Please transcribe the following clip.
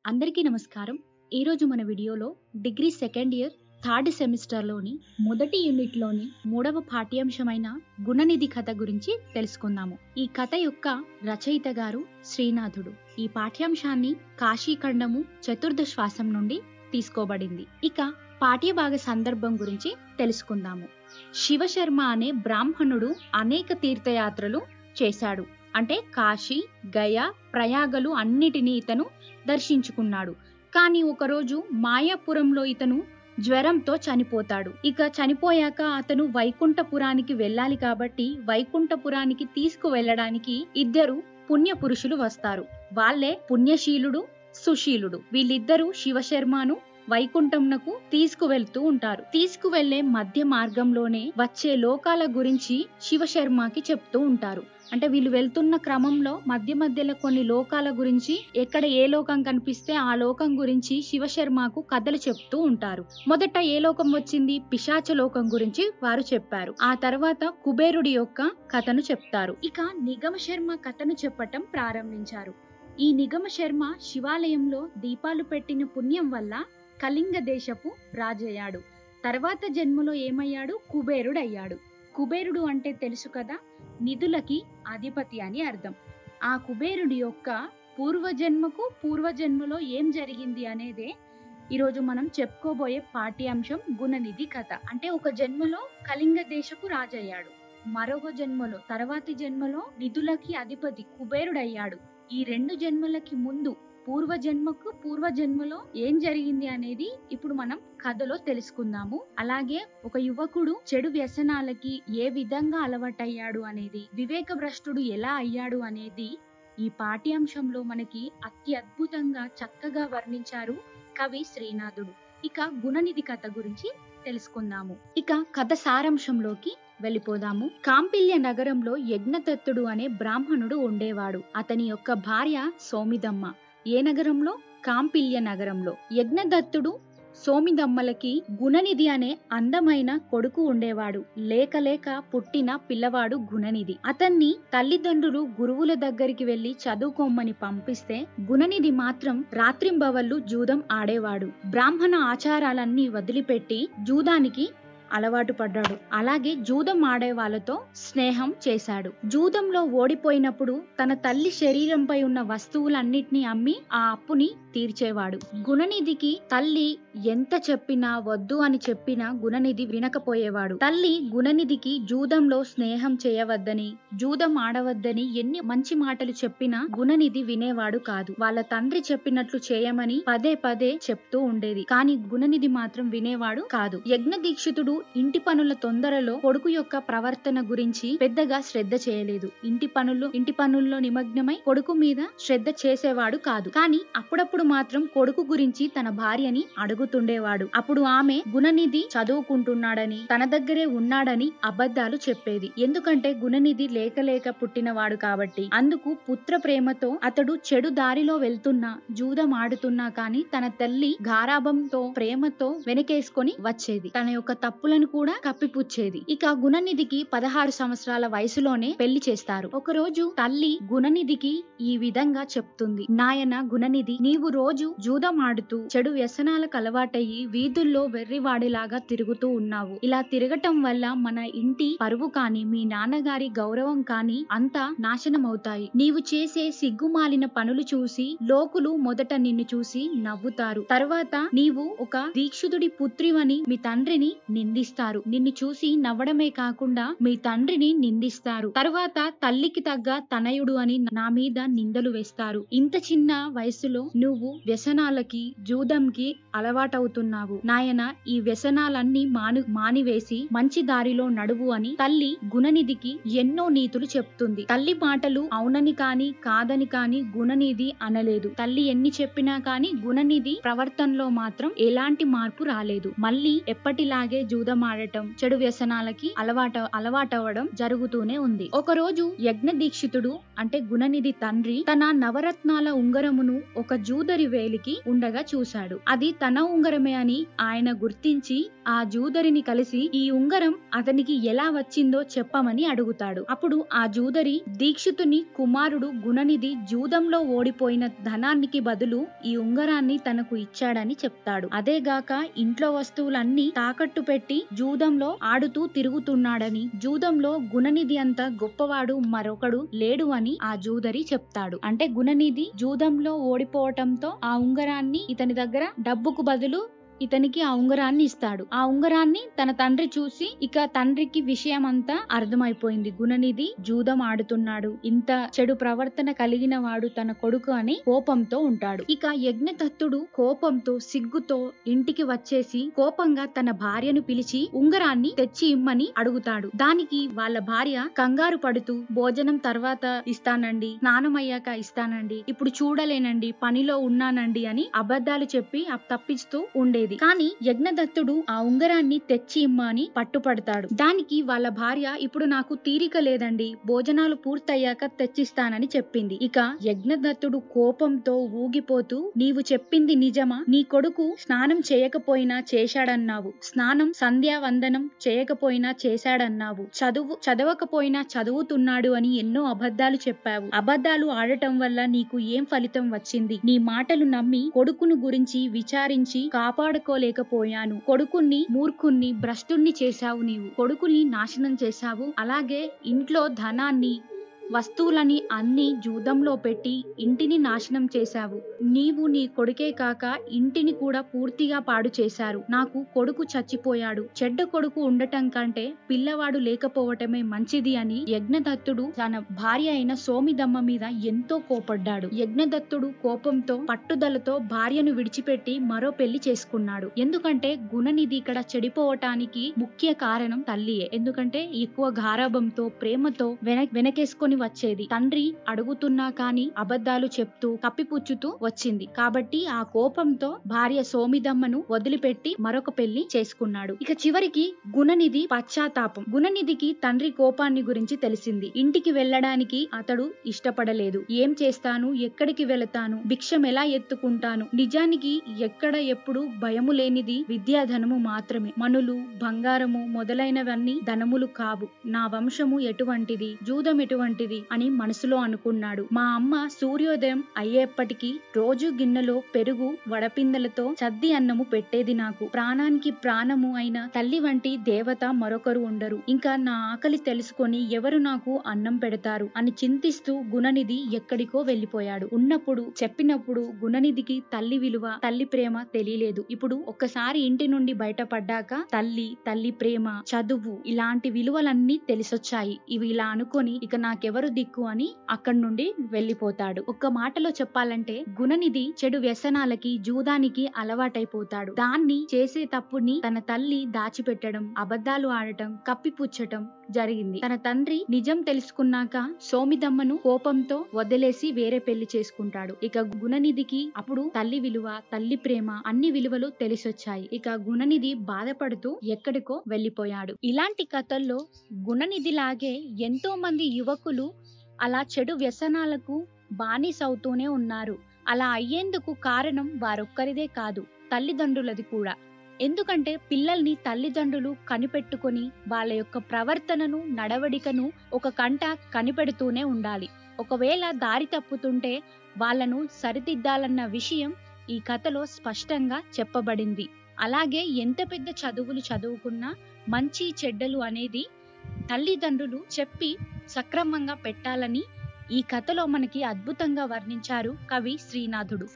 అందరికీ నమస్కారం. ఈరోజు మన వీడియోలో డిగ్రీ సెకండ్ ఇయర్ థర్డ్ సెమిస్టర్లోని మొదటి యూనిట్లోని 3వ పాఠ్యాంశమైన గుణనిధి కథ గురించి తెలుసుకుందాము. ఈ కథ యొక్క రచయిత గారు శ్రీనాథుడు. ఈ పాఠ్యాంశాన్ని కాశీఖండము చతుర్థ శ్వాసం నుండి తీసుకోబడింది. ఇక పాఠ్యభాగ సందర్భం గురించి తెలుసుకుందాము. శివశర్మ అనే బ్రాహ్మణుడు అనేక తీర్థయాత్రలు చేశాడు. అంటే కాశీ, గయ, ప్రయాగలు అన్నిటినీ ఇతను దర్శించుకున్నాడు. కానీ ఒకరోజు మాయాపురంలో ఇతను జ్వరంతో చనిపోతాడు. ఇక చనిపోయాక అతను వైకుంఠపురానికి వెళ్ళాలి కాబట్టి వైకుంఠపురానికి తీసుకువెళ్ళడానికి ఇద్దరు పుణ్య పురుషులు వస్తారు. వాళ్ళే పుణ్యశీలుడు, సుశీలుడు. వీళ్ళిద్దరూ శివశర్మను వైకుంఠంనకు తీసుకువెళ్తూ ఉంటారు. తీసుకువెళ్లే మధ్య మార్గంలోనే వచ్చే లోకాల గురించి శివశర్మకి చెప్తూ ఉంటారు. అంటే వీళ్ళు వెళ్తున్న క్రమంలో మధ్యలో కొన్ని లోకాల గురించి, ఎక్కడ ఏ లోకం కనిపిస్తే ఆ లోకం గురించి శివశర్మకు కథలు చెప్తూ ఉంటారు. మొదట ఏ లోకం వచ్చింది? పిశాచ లోకం గురించి వారు చెప్పారు. ఆ తర్వాత కుబేరుడి యొక్క కథను చెప్తారు. ఇక నిగమ శర్మ కథను చెప్పటం ప్రారంభించారు. ఈ నిగమ శర్మ శివాలయంలో దీపాలు పెట్టిన పుణ్యం వల్ల కళింగ దేశపు రాజయ్యాడు. తర్వాత జన్మలో ఏమయ్యాడు? కుబేరుడయ్యాడు. కుబేరుడు అంటే తెలుసు కదా, నిధులకి అధిపతి అని అర్థం. ఆ కుబేరుడి యొక్క పూర్వజన్మలో ఏం జరిగింది అనేదే ఈరోజు మనం చెప్పుకోబోయే పాఠ్యాంశం గుణనిధి కథ. అంటే ఒక జన్మలో కళింగ దేశపు రాజయ్యాడు, మరొక జన్మలో తర్వాతి జన్మలో నిధులకి అధిపతి కుబేరుడయ్యాడు. ఈ రెండు జన్మలకి ముందు పూర్వజన్మలో ఏం జరిగింది అనేది ఇప్పుడు మనం కథలో తెలుసుకుందాము. అలాగే ఒక యువకుడు చెడు వ్యసనాలకి ఏ విధంగా అలవాటయ్యాడు అనేది, వివేక భ్రష్టుడు ఎలా అయ్యాడు అనేది ఈ పాఠ్యాంశంలో మనకి అత్యద్భుతంగా చక్కగా వర్ణించారు కవి శ్రీనాథుడు. ఇక గుణనిధి కథ గురించి తెలుసుకుందాము. ఇక కథ సారాంశంలోకి వెళ్ళిపోదాము. కాంపిల్య నగరంలో యజ్ఞదత్తుడు అనే బ్రాహ్మణుడు ఉండేవాడు. అతని యొక్క భార్య సోమిదమ్మ. ఏ నగరంలో? కాంపిల్య నగరంలో. యజ్ఞదత్తుడు సోమిదమ్మలకి గుణనిధి అనే అందమైన కొడుకు ఉండేవాడు. లేక పుట్టిన పిల్లవాడు గుణనిధి. అతన్ని తల్లిదండ్రులు గురువుల దగ్గరికి వెళ్లి చదువుకోమని పంపిస్తే గుణనిధి మాత్రం రాత్రింబవళ్లు జూదం ఆడేవాడు. బ్రాహ్మణ ఆచారాలన్నీ వదిలిపెట్టి జూదానికి అలవాటు పడ్డాడు. అలాగే జూదం ఆడే వాళ్ళతో స్నేహం చేశాడు. జూదంలో ఓడిపోయినప్పుడు తన తల్లి శరీరంపై ఉన్న వస్తువులన్నిటినీ అమ్మి ఆ అప్పుని తీర్చేవాడు. గుణనిధికి తల్లి ఎంత చెప్పినా వద్దు అని చెప్పినా గుణనిధి వినకపోయేవాడు. తల్లి గుణనిధికి జూదంలో స్నేహం చేయవద్దని, జూదం ఆడవద్దని ఎన్ని మంచి మాటలు చెప్పినా గుణనిధి వినేవాడు కాదు. వాళ్ళ తండ్రి చెప్పినట్లు చేయమని పదే చెప్తూ ఉండేది. కానీ గుణనిధి మాత్రం వినేవాడు కాదు. యజ్ఞదీక్షితుడు ఇంటి పనుల తొందరలో కొడుకు యొక్క ప్రవర్తన గురించి పెద్దగా శ్రద్ధ చేయలేదు. ఇంటి పనుల్లో నిమగ్నమై కొడుకు మీద శ్రద్ధ చేసేవాడు కాదు. కానీ అప్పుడప్పుడు మాత్రం కొడుకు గురించి తన భార్యని అడుగుతుండేవాడు. అప్పుడు ఆమె గుణనిధి చదువుకుంటున్నాడని, తన దగ్గరే ఉన్నాడని అబద్ధాలు చెప్పేది. ఎందుకంటే గుణనిధి లేక పుట్టినవాడు కాబట్టి. అందుకు పుత్ర ప్రేమతో అతడు చెడు దారిలో వెళ్తున్నా, జూదం ఆడుతున్నా కానీ తన తల్లి గారాబంతో ప్రేమతో వెనకేసుకొని వచ్చేది. తన యొక్క తప్పులను కూడా కప్పిపుచ్చేది. ఇక గుణనిధికి 16 సంవత్సరాల వయసులోనే పెళ్లి చేస్తారు. ఒకరోజు తల్లి గుణనిధికి ఈ విధంగా చెప్తుంది. నాయన గుణనిధి, నీవు రోజు జూదం ఆడుతూ చెడు వ్యసనాలకు అలవాటయ్యి వీధుల్లో వెర్రివాడిలాగా తిరుగుతూ ఉన్నావు. ఇలా తిరగటం వల్ల మన ఇంటి పరువు కాని, మీ నాన్నగారి గౌరవం కాని అంతా నాశనమవుతాయి. నీవు చేసే సిగ్గుమాలిన పనులు చూసి లోకులు మొదట నిన్ను చూసి నవ్వుతారు. తర్వాత నీవు ఒక దీక్షితుడి పుత్రివని మీ తండ్రిని నిందిస్తారు. నిన్ను చూసి నవ్వడమే కాకుండా మీ తండ్రిని నిందిస్తారు. తర్వాత తల్లికి తగ్గ తనయుడు అని నా మీద నిందలు వేస్తారు. ఇంత చిన్న వయసులో నువ్వు వ్యసనాలకి, జూదంకి అలవాటవుతున్నావు. నాయన, ఈ వ్యసనాలన్నీ మానివేసి మంచి దారిలో నడువు అని తల్లి గుణనిధికి ఎన్నో నీతులు చెప్తుంది. తల్లి మాటలు అవునని కాని కాదని కాని గుణనిధి అనలేదు. తల్లి ఎన్ని చెప్పినా కాని గుణనిధి ప్రవర్తనలో మాత్రం ఎలాంటి మార్పు రాలేదు. మళ్ళీ ఎప్పటిలాగే జూదం జూదం ఆడటం, చెడు వ్యసనాలకి అలవాటవడం జరుగుతూనే ఉంది. ఒకరోజు యజ్ఞ దీక్షితుడు అంటే గుణనిధి తండ్రి తన నవరత్నాల ఉంగరమును ఒక జూదరి వేలికి ఉండగా చూశాడు. అది తన ఉంగరమే అని ఆయన గుర్తించి ఆ జూదరిని కలిసి ఈ ఉంగరం అతనికి ఎలా వచ్చిందో చెప్పమని అడుగుతాడు. అప్పుడు ఆ జూదరి దీక్షితుని కుమారుడు గుణనిధి జూదంలో ఓడిపోయిన ధనానికి బదులు ఈ ఉంగరాన్ని తనకు ఇచ్చాడని చెప్తాడు. అదేగాక ఇంట్లో వస్తువులన్నీ తాకట్టు పెట్టి జూదంలో ఆడుతూ తిరుగుతున్నాడని, జూదంలో గుణనిధి అంత గొప్పవాడు మరొకడు లేడు అని ఆ జూదరి చెప్తాడు. అంటే గుణనిధి జూదంలో ఓడిపోవటంతో ఆ ఉంగరాన్ని ఇతని దగ్గర డబ్బుకు బదులు ఇతనికి ఆ ఉంగరాన్ని ఇస్తాడు. ఆ ఉంగరాన్ని తన తండ్రి చూసి ఇక తండ్రికి విషయం అంతా అర్థమైపోయింది. గుణనిధి జూదం ఆడుతున్నాడు, ఇంత చెడు ప్రవర్తన కలిగిన వాడు తన కొడుకు అని కోపంతో ఉంటాడు. ఇక యజ్ఞదత్తుడు కోపంతో సిగ్గుతో ఇంటికి వచ్చేసి కోపంగా తన భార్యను పిలిచి ఉంగరాన్ని తెచ్చి ఇమ్మని అడుగుతాడు. దానికి వాళ్ళ భార్య కంగారు పడుతూ భోజనం తర్వాత ఇస్తానండి, స్నానం అయ్యాక ఇస్తానండి, ఇప్పుడు చూడలేనండి, పనిలో ఉన్నానండి అని అబద్ధాలు చెప్పి తప్పిస్తూ ఉండేది. కానీ యజ్ఞదత్తుడు ఆ ఉంగరాన్ని తెచ్చి ఇమ్మని పట్టుపడతాడు. దానికి వాళ్ళ భార్య ఇప్పుడు నాకు తీరిక లేదండి, భోజనాలు పూర్తయ్యాక తెచ్చిస్తానని చెప్పింది. ఇక యజ్ఞదత్తుడు కోపంతో ఊగిపోతూ నీవు చెప్పింది నిజమా? నీ కొడుకు స్నానం చేయకపోయినా చేశాడన్నావు, స్నానం సంధ్యావందనం చేయకపోయినా చేశాడన్నావు, చదవకపోయినా చదువుతున్నాడు అని ఎన్నో అబద్ధాలు చెప్పావు. అబద్ధాలు ఆడటం వల్ల నీకు ఏం ఫలితం వచ్చింది? నీ మాటలు నమ్మి కొడుకును గురించి విచారించి కాపాడుకోలేకపోయాను. కొడుకుని మూర్ఖుణ్ణి భ్రష్టుణ్ణి చేశావు. నీవు కొడుకుని నాశనం చేశావు. అలాగే ఇంట్లో ధనాన్ని వస్తువులని అన్ని జూదంలో పెట్టి ఇంటిని నాశనం చేశావు. నీవు నీ కొడుకే కాక ఇంటిని కూడా పూర్తిగా పాడు చేశారు. నాకు కొడుకు చచ్చిపోయాడు, చెడ్డ కొడుకు ఉండటం కంటే పిల్లవాడు లేకపోవటమే మంచిది అని యజ్ఞదత్తుడు తన భార్య అయిన సోమిదమ్మ మీద ఎంతో కోపడ్డాడు. యజ్ఞదత్తుడు కోపంతో పట్టుదలతో భార్యను విడిచిపెట్టి మరో పెళ్లి చేసుకున్నాడు. ఎందుకంటే గుణనిధి ఇక్కడ చెడిపోవటానికి ముఖ్య కారణం తల్లియే. ఎందుకంటే ఎక్కువ గారాబంతో ప్రేమతో వెనకేసుకొని వచ్చేది. తండ్రి అడుగుతున్నా కాని అబద్ధాలు చెప్తూ కప్పిపుచ్చుతూ వచ్చింది. కాబట్టి ఆ కోపంతో భార్య సోమిదమ్మను వదిలిపెట్టి మరొక పెళ్లి చేసుకున్నాడు. ఇక చివరికి గుణనిధి పశ్చాత్తాపం. గుణనిధికి తండ్రి కోపాన్ని గురించి తెలిసింది. ఇంటికి వెళ్ళడానికి అతడు ఇష్టపడలేదు. ఏం చేస్తాను, ఎక్కడికి వెళతాను, భిక్షం ఎలా ఎత్తుకుంటాను? నిజానికి ఎక్కడ ఎప్పుడు భయము లేనిది విద్యాధనము మాత్రమే. మనులు, బంగారము మొదలైనవన్నీ ధనములు కావు. నా వంశము ఎటువంటిది, జూదం ఎటువంటిది అని మనసులో అనుకున్నాడు. మా అమ్మ సూర్యోదయం అయ్యేప్పటికీ రోజు గిన్నెలో పెరుగు వడపిందలతో చద్ది అన్నము పెట్టేది. నాకు ప్రాణానికి ప్రాణము అయిన తల్లి వంటి దేవత మరొకరు ఉండరు. ఇంకా నా ఆకలి తెలుసుకొని ఎవరు నాకు అన్నం పెడతారు అని చింతిస్తూ గుణనిధి ఎక్కడికో వెళ్లిపోయాడు. చెప్పినప్పుడు గుణనిధికి తల్లి విలువ, తల్లి ప్రేమ తెలియలేదు. ఇప్పుడు ఒక్కసారి ఇంటి నుండి బయటపడ్డాక తల్లి ప్రేమ, చదువు ఇలాంటి విలువలన్నీ తెలిసొచ్చాయి. ఇవి ఇలా అనుకొని ఇక నాకెవరు దిక్కు అని అక్కడి నుండి వెళ్లిపోతాడు. ఒక్క మాటలో చెప్పాలంటే గుణనిధి చెడు వ్యసనాలకి, జూదానికి అలవాటైపోతాడు. దాన్ని చేసే తప్పుని తన తల్లి దాచిపెట్టడం, అబద్ధాలు ఆడటం, కప్పిపుచ్చటం జరిగింది. తన తండ్రి నిజం తెలుసుకున్నాక సోమిదమ్మను కోపంతో వదిలేసి వేరే పెళ్లి చేసుకుంటాడు. ఇక గుణనిధికి అప్పుడు తల్లి విలువ, తల్లి ప్రేమ అన్ని విలువలు తెలిసొచ్చాయి. ఇక గుణనిధి బాధపడుతూ ఎక్కడికో వెళ్లిపోయాడు. ఇలాంటి కథల్లో గుణనిధి లాగే ఎంతో మంది యువకులు అలా చెడు వ్యసనాలకు బానిసవుతూనే ఉన్నారు. అలా అయ్యేందుకు కారణం వారొక్కరిదే కాదు, తల్లిదండ్రులది కూడా. ఎందుకంటే పిల్లల్ని తల్లిదండ్రులు కనిపెట్టుకొని వాళ్ళ యొక్క ప్రవర్తనను, నడవడికను ఒక కంట కనిపెడుతూనే ఉండాలి. ఒకవేళ దారి తప్పుతుంటే వాళ్ళను సరిదిద్దాలన్న విషయం ఈ కథలో స్పష్టంగా చెప్పబడింది. అలాగే ఎంత పెద్ద చదువులు చదువుకున్నా మంచి చెడ్డలు అనేది తల్లిదండ్రులు చెప్పి సక్రమంగా పెట్టాలని ఈ కథలో మనకి అద్భుతంగా వర్ణించారు కవి శ్రీనాథుడు.